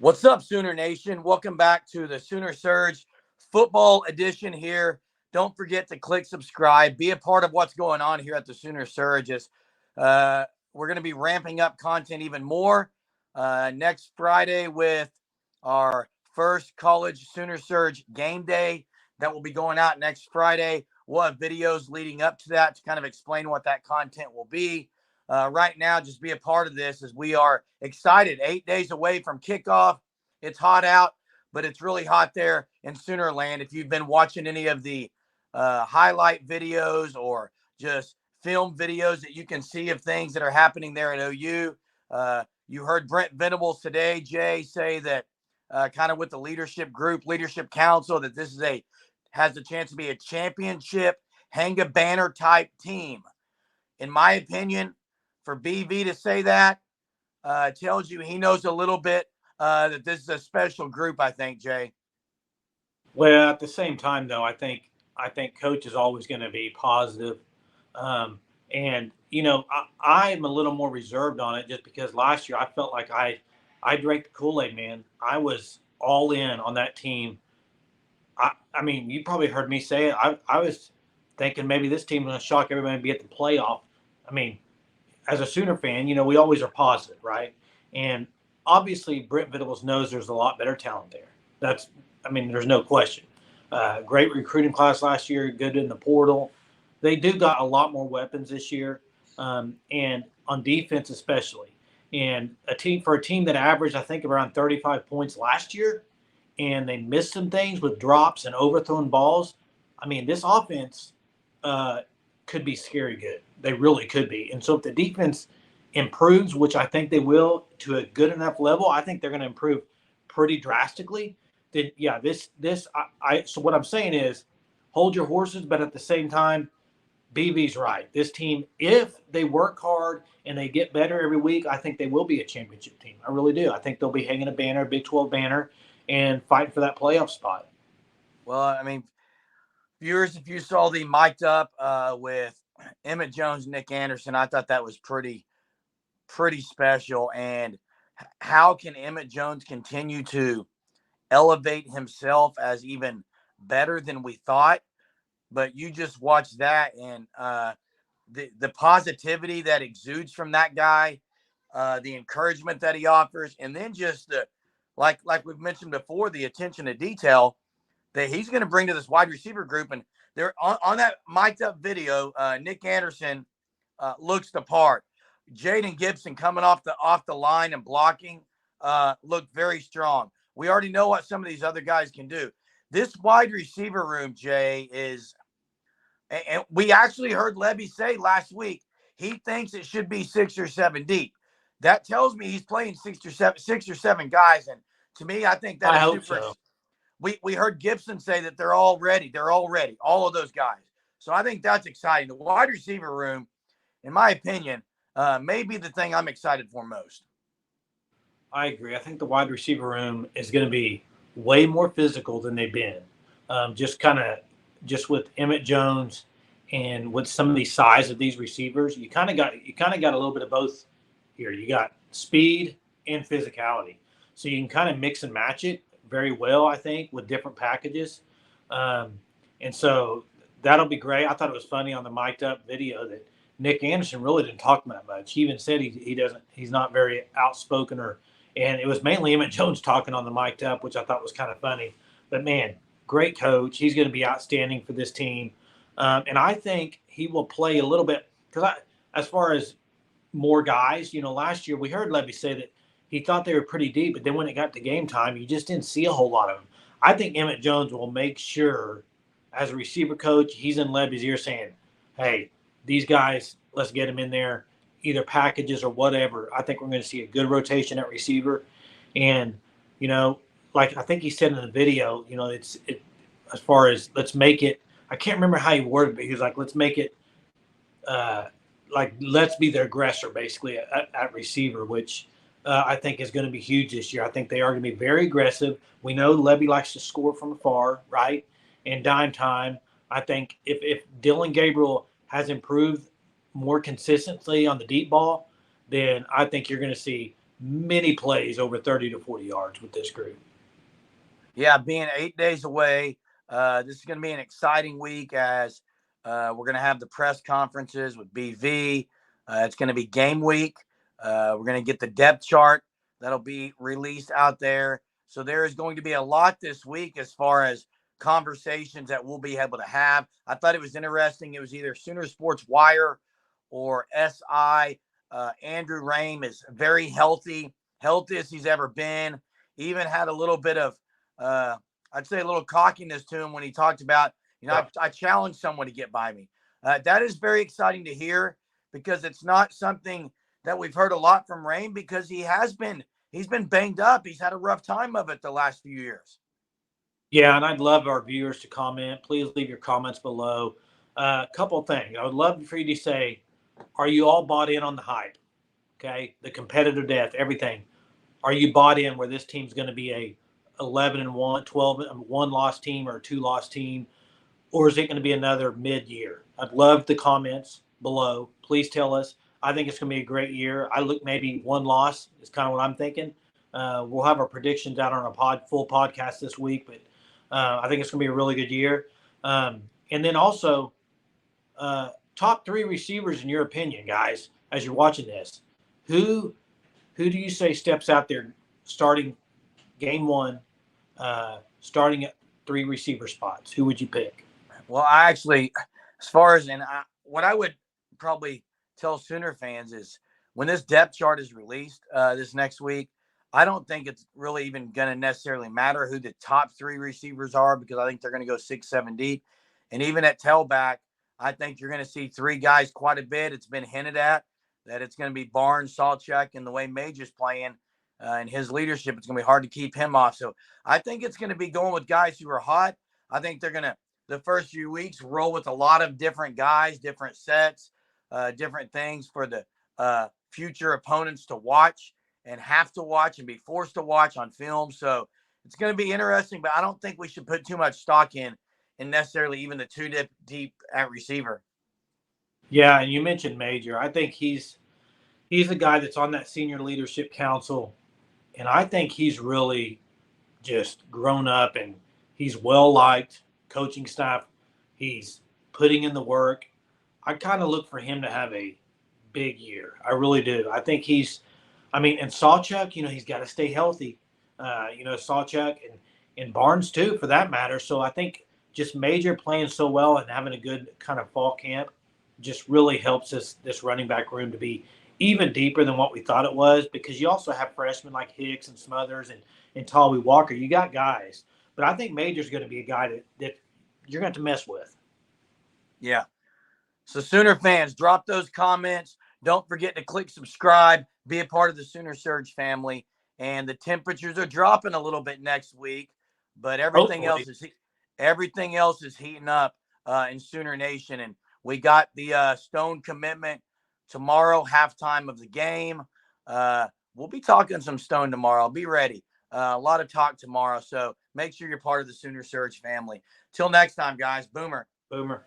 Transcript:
What's up, Sooner Nation? Welcome back to the Sooner Surge football edition here. Don't forget to click subscribe. Be a part of what's going on here at the Sooner Surge. We're going to be ramping up content even more next Friday with our first college Sooner Surge game day that will be going out next Friday. We'll have videos leading up to that to kind of explain what that content will be. Right now, just be a part of this as we are excited. 8 days away from kickoff. It's hot out, but it's really hot there in Sooner Land. If you've been watching any of the highlight videos or just film videos that you can see of things that are happening there at OU, you heard Brent Venables today, Jay, say that kind of with the leadership group, leadership council, that this has the chance to be a championship, hang a banner type team. In my opinion, for BV to say that tells you he knows a little bit that this is a special group, I think, Jay. Well, at the same time, though, I think Coach is always going to be positive. And I'm a little more reserved on it just because last year I felt like I drank the Kool-Aid, man. I was all in on that team. I mean, you probably heard me say it. I was thinking maybe this team is going to shock everybody and be at the playoff. I mean, as a Sooner fan, we always are positive, right? And obviously, Brent Venables knows there's a lot better talent there. There's no question. Great recruiting class last year, good in the portal. They do got a lot more weapons this year, and on defense especially. And a team that averaged, I think, around 35 points last year, and they missed some things with drops and overthrown balls. I mean, this offense could be scary good. They really could be. And so if the defense improves, which I think they will, to a good enough level, I think they're going to improve pretty drastically. Then yeah, so what I'm saying is hold your horses, but at the same time, BV's right. This team, if they work hard and they get better every week, I think they will be a championship team. I really do. I think they'll be hanging a banner, a Big 12 banner, and fighting for that playoff spot. Well, I mean, viewers, if you saw the mic'd up with Emmett Jones, Nick Anderson, I thought that was pretty special. And how can Emmett Jones continue to elevate himself as even better than we thought? But you just watch that, and the positivity that exudes from that guy, the encouragement that he offers, and then just like we've mentioned before, the attention to detail that he's going to bring to this wide receiver group. And they're on that mic'd up video, Nick Anderson looks the part. Jaden Gibson coming off the line and blocking looked very strong. We already know what some of these other guys can do. This wide receiver room, Jay, is, and we actually heard Levy say last week, he thinks it should be 6 or 7 deep. That tells me he's playing 6 or 7 guys. And to me, I think that I is hope super. so. We heard Gibson say that they're all ready. They're all ready, all of those guys. So I think that's exciting. The wide receiver room, in my opinion, may be the thing I'm excited for most. I agree. I think the wide receiver room is going to be way more physical than they've been. Just with Emmett Jones and with some of the size of these receivers, you kind of got a little bit of both here. You got speed and physicality, so you can kind of mix and match it very well, I think, with different packages. And so that'll be great. I thought it was funny on the mic'd up video that Nick Anderson really didn't talk that much. He even said he's not very outspoken, and it was mainly Emmett Jones talking on the mic'd up, which I thought was kind of funny. But man, great coach. He's going to be outstanding for this team. And I think he will play a little bit because as far as more guys, last year we heard Levy say that he thought they were pretty deep, but then when it got to game time, you just didn't see a whole lot of them. I think Emmett Jones will make sure, as a receiver coach, he's in Levy's ear saying, hey, these guys, let's get them in there, either packages or whatever. I think we're going to see a good rotation at receiver. And, like I think he said in the video, as far as let's make it, I can't remember how he worded it, but he was like, let's make it let's be the aggressor basically at receiver, which I think is going to be huge this year. I think they are going to be very aggressive. We know Levy likes to score from afar, right? And dime time. I think if Dylan Gabriel has improved more consistently on the deep ball, then I think you're going to see many plays over 30 to 40 yards with this group. Yeah, being 8 days away, this is going to be an exciting week as we're going to have the press conferences with BV. It's going to be game week. We're going to get the depth chart that'll be released out there. So there is going to be a lot this week as far as conversations that we'll be able to have. I thought it was interesting. It was either Sooner Sports Wire or SI. Andrew Raym is very healthy, healthiest he's ever been. Even had a little bit of uh, I'd say a little cockiness to him when he talked about, I challenged someone to get by me. That is very exciting to hear because it's not something that we've heard a lot from Rain because he's been banged up. He's had a rough time of it the last few years. Yeah, and I'd love our viewers to comment. Please leave your comments below. A couple of things. I would love for you to say, are you all bought in on the hype? Okay, the competitive depth, everything. Are you bought in where this team's going to be a 11-1, 12-1 loss team or a 2-loss team, or is it going to be another mid-year? I'd love the comments below. Please tell us. I think it's going to be a great year. I look maybe one loss is kind of what I'm thinking. We'll have our predictions out on a full podcast this week, but I think it's going to be a really good year. And then also, top 3 receivers in your opinion, guys, as you're watching this. Who do you say steps out there starting game 1, starting at 3 receiver spots? Who would you pick? Well, I actually, as far as what I would probably tell Sooner fans is when this depth chart is released this next week, I don't think it's really even going to necessarily matter who the top 3 receivers are because I think they're going to go 6, 7 deep. And even at tailback, I think you're going to see 3 guys quite a bit. It's been hinted at that it's going to be Barnes, Salchuk, and the way Major's playing and his leadership, it's going to be hard to keep him off. So I think it's going to be going with guys who are hot. I think they're going to, the first few weeks, roll with a lot of different guys, different sets, different things for the future opponents to watch and have to watch and be forced to watch on film. So it's going to be interesting, but I don't think we should put too much stock in necessarily even the 2 deep at receiver. Yeah, and you mentioned Major. I think he's a guy that's on that senior leadership council, and I think he's really just grown up and he's well liked. Coaching staff, he's putting in the work. I kind of look for him to have a big year. I really do. I think and Sawchuk, he's got to stay healthy. Sawchuk and Barnes too, for that matter. So I think just Major playing so well and having a good kind of fall camp just really helps this running back room to be even deeper than what we thought it was because you also have freshmen like Hicks and Smothers and Talley Walker. You got guys. But I think Major's going to be a guy that you're going to have to mess with. Yeah. So Sooner fans, drop those comments. Don't forget to click subscribe, be a part of the Sooner Surge family. And the temperatures are dropping a little bit next week, but everything else is heating up in Sooner Nation. And we got the Stone commitment tomorrow, halftime of the game. We'll be talking some Stone tomorrow. Be ready. A lot of talk tomorrow. So make sure you're part of the Sooner Surge family. Till next time, guys. Boomer. Boomer.